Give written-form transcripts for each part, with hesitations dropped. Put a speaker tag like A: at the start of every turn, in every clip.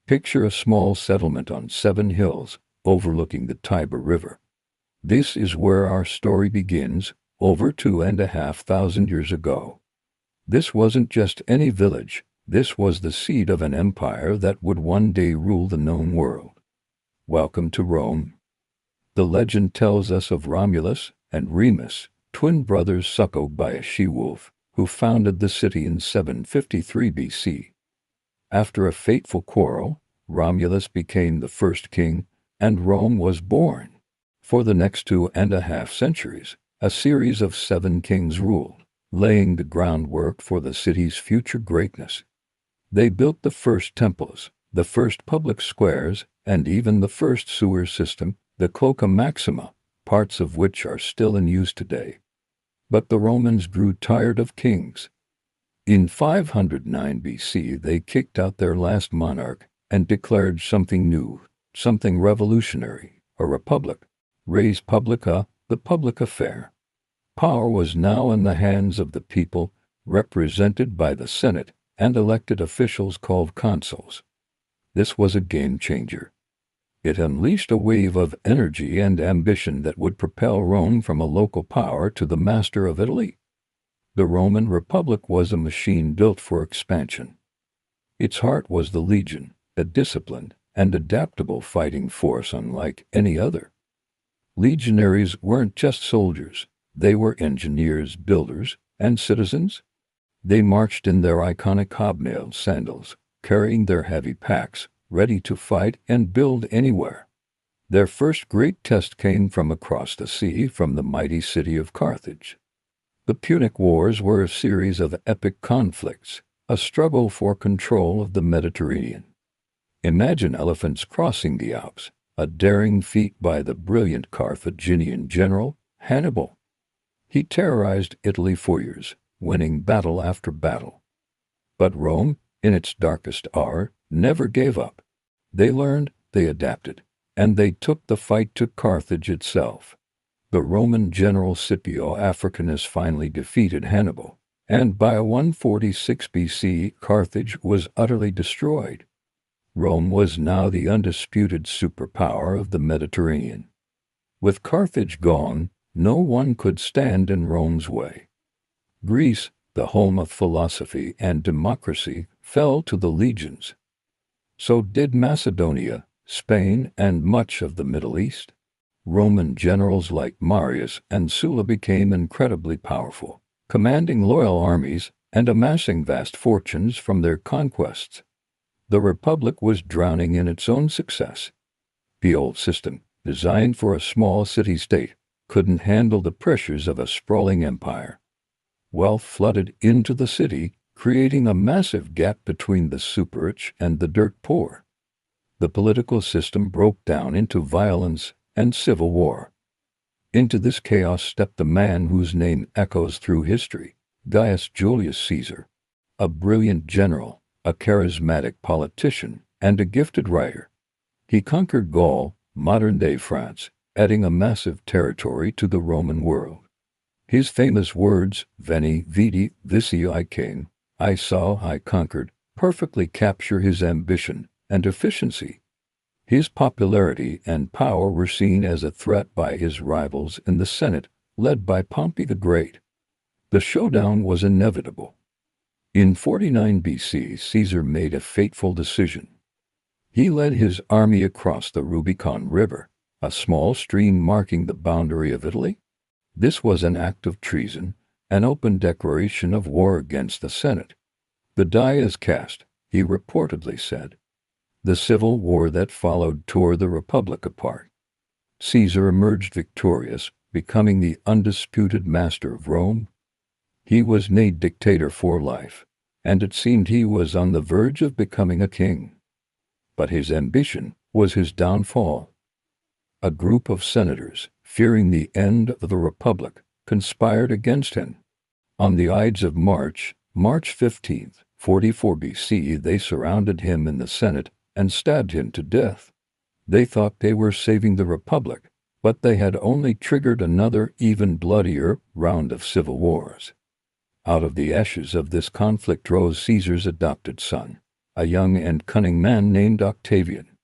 A: Picture a small settlement on 7 hills, overlooking the Tiber River. This is where our story begins, over 2,500 years ago. This wasn't just any village, this was the seat of an empire that would one day rule the known world. Welcome to Rome. The legend tells us of Romulus and Remus, twin brothers suckled by a she-wolf, who founded the city in 753 BC. After a fateful quarrel, Romulus became the first king, and Rome was born. For the next 2.5 centuries, a series of 7 kings ruled, laying the groundwork for the city's future greatness. They built the first temples, the first public squares, and even the first sewer system, the Cloaca Maxima, parts of which are still in use today. But the Romans grew tired of kings. In 509 BC, they kicked out their last monarch and declared something new, something revolutionary, a republic. Res publica, the public affair. Power was now in the hands of the people, represented by the Senate and elected officials called consuls. This was a game changer. It unleashed a wave of energy and ambition that would propel Rome from a local power to the master of Italy. The Roman Republic was a machine built for expansion. Its heart was the legion, a disciplined and adaptable fighting force unlike any other. Legionaries weren't just soldiers, they were engineers, builders, and citizens. They marched in their iconic hobnailed sandals, carrying their heavy packs, ready to fight and build anywhere. Their first great test came from across the sea, from the mighty city of Carthage. The Punic Wars were a series of epic conflicts, a struggle for control of the Mediterranean. Imagine elephants crossing the Alps, a daring feat by the brilliant Carthaginian general, Hannibal. He terrorized Italy for years, winning battle after battle. But Rome, in its darkest hour, never gave up. They learned, they adapted, and they took the fight to Carthage itself. The Roman general Scipio Africanus finally defeated Hannibal, and by 146 BC, Carthage was utterly destroyed. Rome was now the undisputed superpower of the Mediterranean. With Carthage gone, no one could stand in Rome's way. Greece, the home of philosophy and democracy, fell to the legions. So did Macedonia, Spain, and much of the Middle East. Roman generals like Marius and Sulla became incredibly powerful, commanding loyal armies and amassing vast fortunes from their conquests. The Republic was drowning in its own success. The old system, designed for a small city-state, couldn't handle the pressures of a sprawling empire. Wealth flooded into the city, creating a massive gap between the super-rich and the dirt poor. The political system broke down into violence and civil war. Into this chaos stepped the man whose name echoes through history, Gaius Julius Caesar, a brilliant general, a charismatic politician, and a gifted writer. He conquered Gaul, modern-day France, adding a massive territory to the Roman world. His famous words, Veni, Vidi, Vici, I came, I saw, I conquered, perfectly capture his ambition and efficiency. His popularity and power were seen as a threat by his rivals in the Senate, led by Pompey the Great. The showdown was inevitable. In 49 BC, Caesar made a fateful decision. He led his army across the Rubicon River, a small stream marking the boundary of Italy. This was an act of treason, an open declaration of war against the Senate. The die is cast, he reportedly said. The civil war that followed tore the Republic apart. Caesar emerged victorious, becoming the undisputed master of Rome. He was made dictator for life, and it seemed he was on the verge of becoming a king. But his ambition was his downfall. A group of senators, fearing the end of the Republic, conspired against him. On the Ides of March 15, 44 BC, they surrounded him in the Senate and stabbed him to death. They thought they were saving the Republic, but they had only triggered another, even bloodier, round of civil wars. Out of the ashes of this conflict rose Caesar's adopted son, a young and cunning man named Octavian.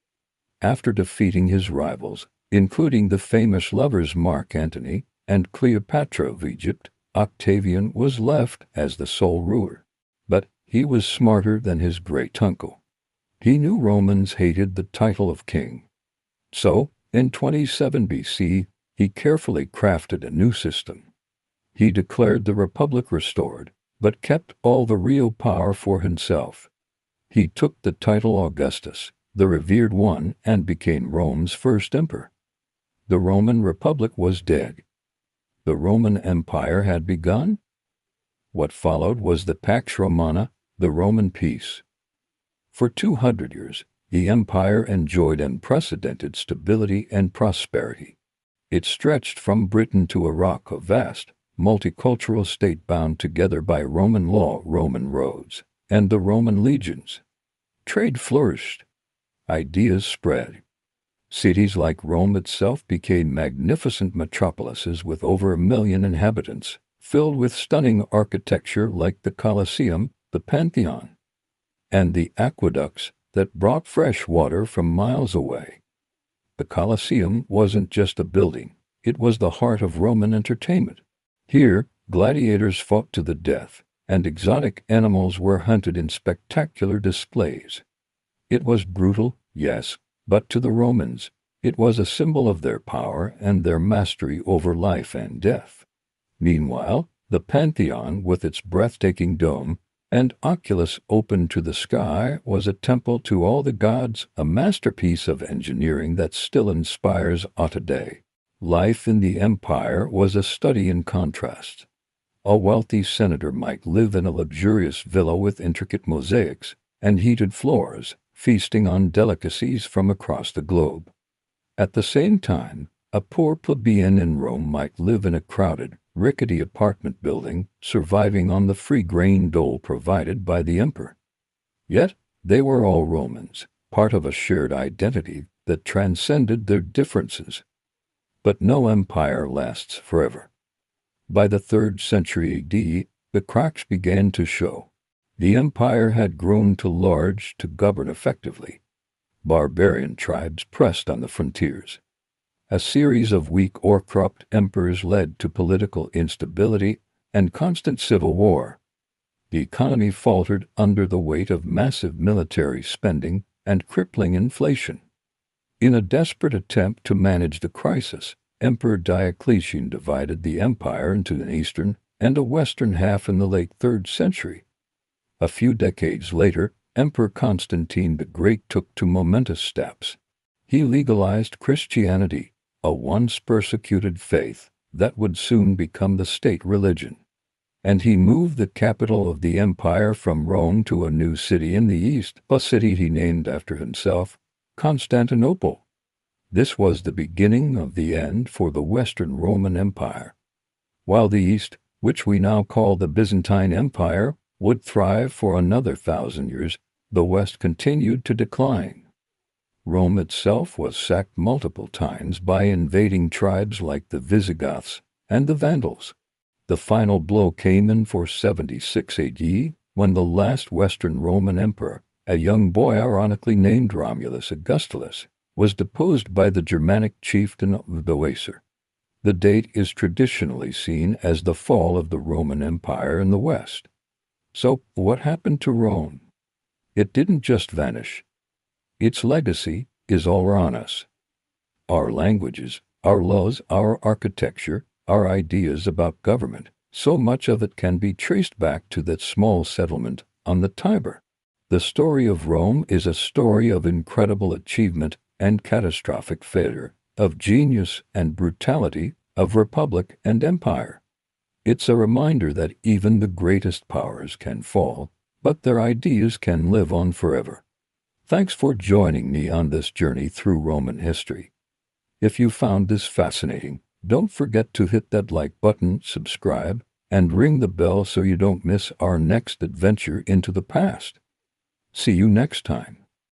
A: After defeating his rivals, including the famous lovers Mark Antony and Cleopatra of Egypt, Octavian was left as the sole ruler. But he was smarter than his great uncle. He knew Romans hated the title of king. So, in 27 BC, he carefully crafted a new system. He declared the Republic restored, but kept all the real power for himself. He took the title Augustus, the revered one, and became Rome's first emperor. The Roman Republic was dead. The Roman Empire had begun. What followed was the Pax Romana, the Roman peace. For 200 years, the empire enjoyed unprecedented stability and prosperity. It stretched from Britain to Iraq, a vast, multicultural state bound together by Roman law, Roman roads, and the Roman legions. Trade flourished. Ideas spread. Cities like Rome itself became magnificent metropolises with over 1 million inhabitants, filled with stunning architecture like the Colosseum, the Pantheon, and the aqueducts that brought fresh water from miles away. The Colosseum wasn't just a building, it was the heart of Roman entertainment. Here, gladiators fought to the death, and exotic animals were hunted in spectacular displays. It was brutal, yes, but to the Romans, it was a symbol of their power and their mastery over life and death. Meanwhile, the Pantheon, with its breathtaking dome and oculus open to the sky, was a temple to all the gods, a masterpiece of engineering that still inspires awe today. Life in the empire was a study in contrasts. A wealthy senator might live in a luxurious villa with intricate mosaics and heated floors, feasting on delicacies from across the globe. At the same time, a poor plebeian in Rome might live in a crowded, rickety apartment building, surviving on the free grain dole provided by the emperor. Yet, they were all Romans, part of a shared identity that transcended their differences. But no empire lasts forever. By the 3rd century AD, the cracks began to show. The empire had grown too large to govern effectively. Barbarian tribes pressed on the frontiers. A series of weak or corrupt emperors led to political instability and constant civil war. The economy faltered under the weight of massive military spending and crippling inflation. In a desperate attempt to manage the crisis, Emperor Diocletian divided the empire into an eastern and a western half in the late 3rd century. A few decades later, Emperor Constantine the Great took two momentous steps. He legalized Christianity, a once persecuted faith that would soon become the state religion. And he moved the capital of the empire from Rome to a new city in the east, a city he named after himself, Constantinople. This was the beginning of the end for the Western Roman Empire. While the East, which we now call the Byzantine Empire, would thrive for another 1,000 years, the West continued to decline. Rome itself was sacked multiple times by invading tribes like the Visigoths and the Vandals. The final blow came in 476 AD, when the last Western Roman emperor, a young boy ironically named Romulus Augustulus, was deposed by the Germanic chieftain Odoacer. The date is traditionally seen as the fall of the Roman Empire in the West. So, what happened to Rome? It didn't just vanish. Its legacy is all around us. Our languages, our laws, our architecture, our ideas about government, so much of it can be traced back to that small settlement on the Tiber. The story of Rome is a story of incredible achievement and catastrophic failure, of genius and brutality, of republic and empire. It's a reminder that even the greatest powers can fall, but their ideas can live on forever. Thanks for joining me on this journey through Roman history. If you found this fascinating, don't forget to hit that like button, subscribe, and ring the bell so you don't miss our next adventure into the past. See you next time.